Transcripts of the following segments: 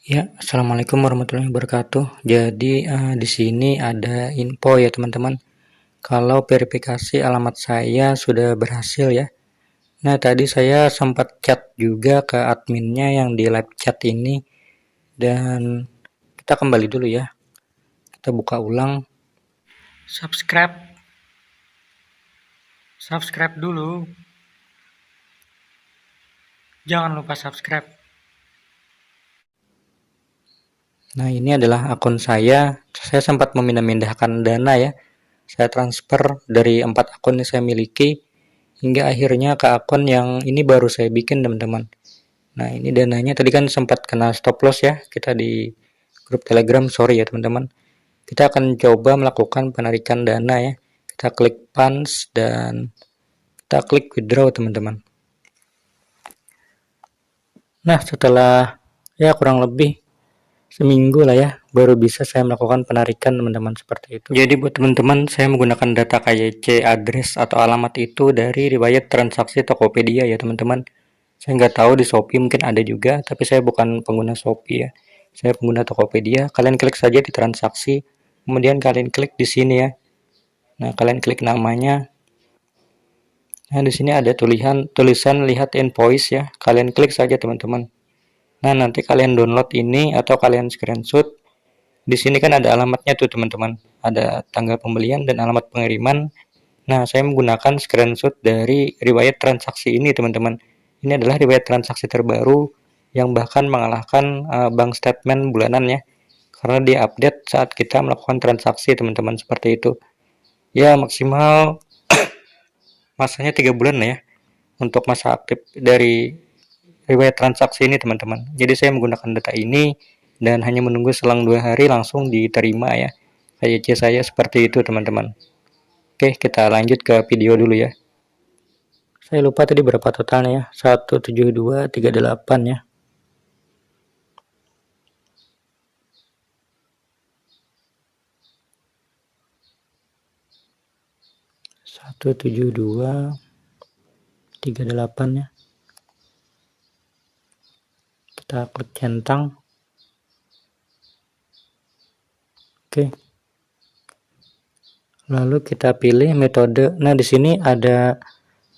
Ya, assalamualaikum warahmatullahi wabarakatuh. Jadi di sini ada info ya teman-teman. Kalau verifikasi alamat saya sudah berhasil ya. Nah tadi saya sempat chat juga ke adminnya yang di live chat ini dan kita kembali dulu ya. Kita buka ulang. Subscribe dulu. Jangan lupa subscribe. Nah ini adalah akun saya. Saya sempat memindah-mindahkan dana ya. Saya transfer dari 4 akun yang saya miliki hingga akhirnya ke akun yang ini baru saya bikin teman-teman. Nah ini dananya tadi kan sempat kena stop loss ya, kita di grup telegram, sorry ya teman-teman. Kita akan coba melakukan penarikan dana ya. Kita klik funds dan kita klik withdraw teman-teman. Nah setelah ya kurang lebih seminggu lah ya, baru bisa saya melakukan penarikan teman-teman seperti itu. Jadi buat teman-teman, saya menggunakan data KYC address atau alamat itu dari riwayat transaksi Tokopedia ya teman-teman. Saya nggak tahu di Shopee mungkin ada juga, tapi saya bukan pengguna Shopee ya. Saya pengguna Tokopedia. Kalian klik saja di transaksi, kemudian kalian klik di sini ya. Nah, kalian klik namanya. Nah, di sini ada tulisan lihat invoice ya. Kalian klik saja teman-teman. Nah, nanti kalian download ini atau kalian screenshot. Di sini kan ada alamatnya tuh teman-teman. Ada tanggal pembelian dan alamat pengiriman. Nah, saya menggunakan screenshot dari riwayat transaksi ini teman-teman. Ini adalah riwayat transaksi terbaru yang bahkan mengalahkan bank statement bulanan ya. Karena dia update saat kita melakukan transaksi teman-teman seperti itu. Ya, maksimal masanya 3 bulan ya untuk masa aktif dari riwayat transaksi ini teman-teman. Jadi saya menggunakan data ini dan hanya menunggu selang 2 hari langsung diterima ya. KYC saya seperti itu teman-teman. Oke, kita lanjut ke video dulu ya. Saya lupa tadi berapa totalnya ya. 17238 ya. 17238 ya. Kita klik centang. Oke. Lalu kita pilih metode. Nah, di sini ada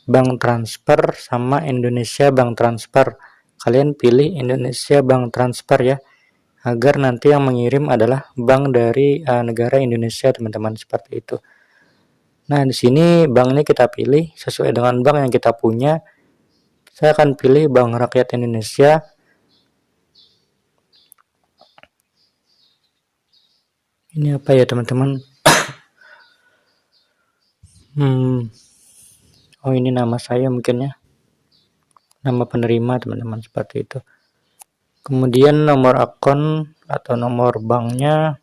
bank transfer sama Indonesia Bank Transfer. Kalian pilih Indonesia Bank Transfer ya. Agar nanti yang mengirim adalah bank dari negara Indonesia, teman-teman, seperti itu. Nah, di sini bank ini kita pilih sesuai dengan bank yang kita punya. Saya akan pilih Bank Rakyat Indonesia. Ini apa ya, teman-teman? Oh, ini nama saya mungkin ya. Nama penerima, teman-teman, seperti itu. Kemudian nomor akun atau nomor banknya.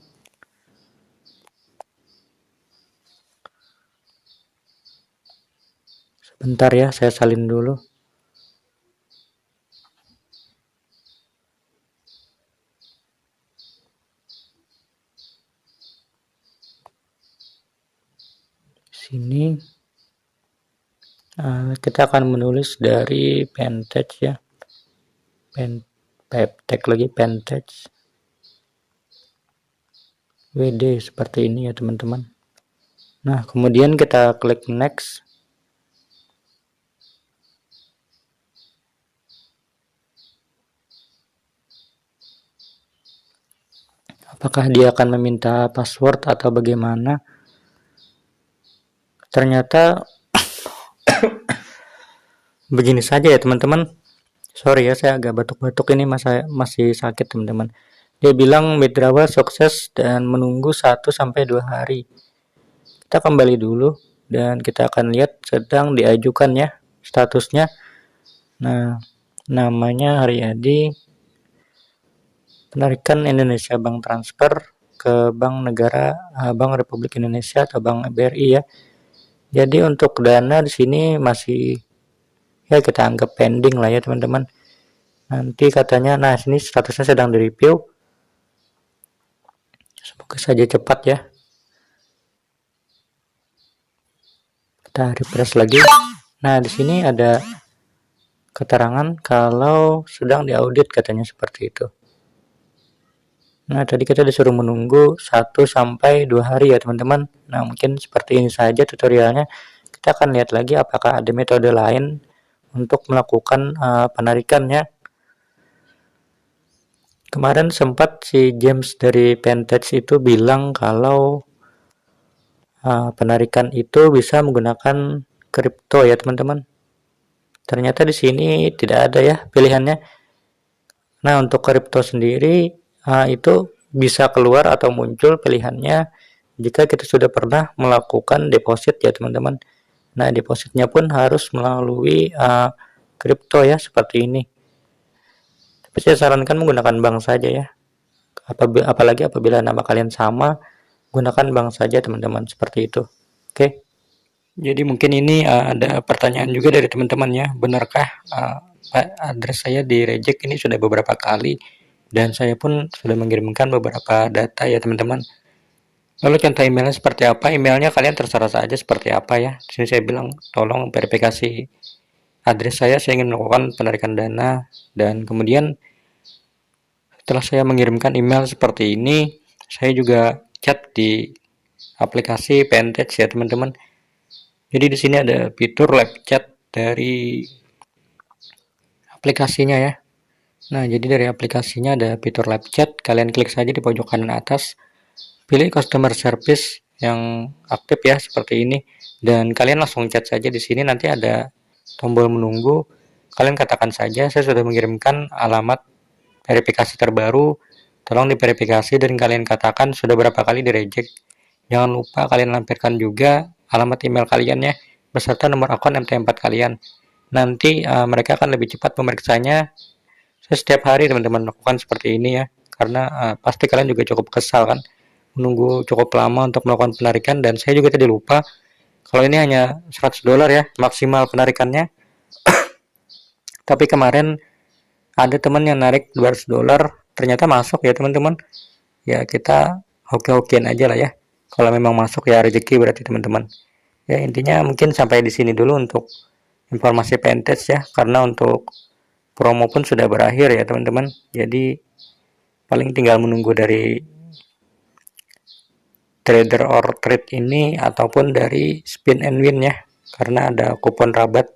Sebentar ya, saya salin dulu. Sini kita akan menulis dari Pentage ya. Tag lagi Pentage. WD seperti ini ya teman-teman. Nah, kemudian kita klik next. Apakah dia akan meminta password atau bagaimana? Ternyata begini saja ya teman-teman. Sorry ya, saya agak batuk-batuk ini masih sakit teman-teman. Dia bilang withdrawal sukses dan menunggu 1-2 hari. Kita kembali dulu dan kita akan lihat sedang diajukan ya statusnya. Nah, namanya Haryadi. Penarikan Indonesia Bank Transfer ke Bank Negara Bank Republik Indonesia atau Bank BRI ya. Jadi untuk dana di sini masih ya kita anggap pending lah ya teman-teman. Nanti katanya, nah sini statusnya sedang direview. Semoga saja cepat ya. Kita refresh lagi. Nah di sini ada keterangan kalau sedang diaudit katanya seperti itu. Nah, tadi kita disuruh menunggu 1 sampai 2 hari ya teman-teman. Nah, mungkin seperti ini saja tutorialnya. Kita akan lihat lagi apakah ada metode lain untuk melakukan penarikannya. Kemarin sempat si James dari Pentage itu bilang kalau penarikan itu bisa menggunakan kripto ya teman-teman. Ternyata di sini tidak ada ya pilihannya. Nah, untuk kripto sendiri itu bisa keluar atau muncul pilihannya jika kita sudah pernah melakukan deposit ya teman-teman. Nah, depositnya pun harus melalui kripto ya seperti ini. Tapi saya sarankan menggunakan bank saja ya. Apalagi apabila nama kalian sama, gunakan bank saja teman-teman seperti itu. Oke. Jadi mungkin ini ada pertanyaan juga dari teman-teman ya, benarkah address saya di reject? Ini sudah beberapa kali dan saya pun sudah mengirimkan beberapa data ya teman-teman. Lalu contoh emailnya seperti apa? Emailnya kalian terserah saja seperti apa ya. Di sini saya bilang tolong verifikasi address saya ingin melakukan penarikan dana, dan kemudian setelah saya mengirimkan email seperti ini, saya juga chat di aplikasi Pentage ya teman-teman. Jadi di sini ada fitur live chat dari aplikasinya ya. Nah, jadi dari aplikasinya ada fitur live chat, kalian klik saja di pojok kanan atas, pilih customer service yang aktif ya seperti ini, dan kalian langsung chat saja di sini. Nanti ada tombol menunggu, kalian katakan saja saya sudah mengirimkan alamat verifikasi terbaru, tolong diverifikasi, dan kalian katakan sudah berapa kali di reject. Jangan lupa kalian lampirkan juga alamat email kalian ya, beserta nomor akun MT4 kalian. Nanti mereka akan lebih cepat memeriksanya. Saya setiap hari teman-teman lakukan seperti ini ya, karena pasti kalian juga cukup kesal kan, menunggu cukup lama untuk melakukan penarikan. Dan saya juga tadi lupa kalau ini hanya $100 ya maksimal penarikannya. Tapi kemarin ada teman yang narik $200, ternyata masuk ya teman-teman. Ya kita hoki-hokian aja lah ya. Kalau memang masuk ya rezeki berarti teman-teman. Ya intinya mungkin sampai di sini dulu untuk informasi Pentage ya, karena untuk promo pun sudah berakhir ya teman-teman. Jadi paling tinggal menunggu dari trader or trade ini ataupun dari spin and win ya, karena ada kupon rabat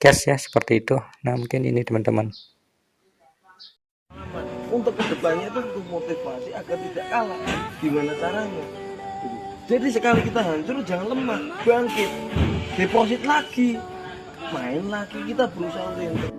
cash ya seperti itu. Nah, mungkin ini teman-teman. Untuk kedepannya itu untuk motivasi agar tidak kalah. Gimana caranya? Jadi sekali kita hancur jangan lemah, bangkit, deposit lagi, main lagi, kita berusaha untuk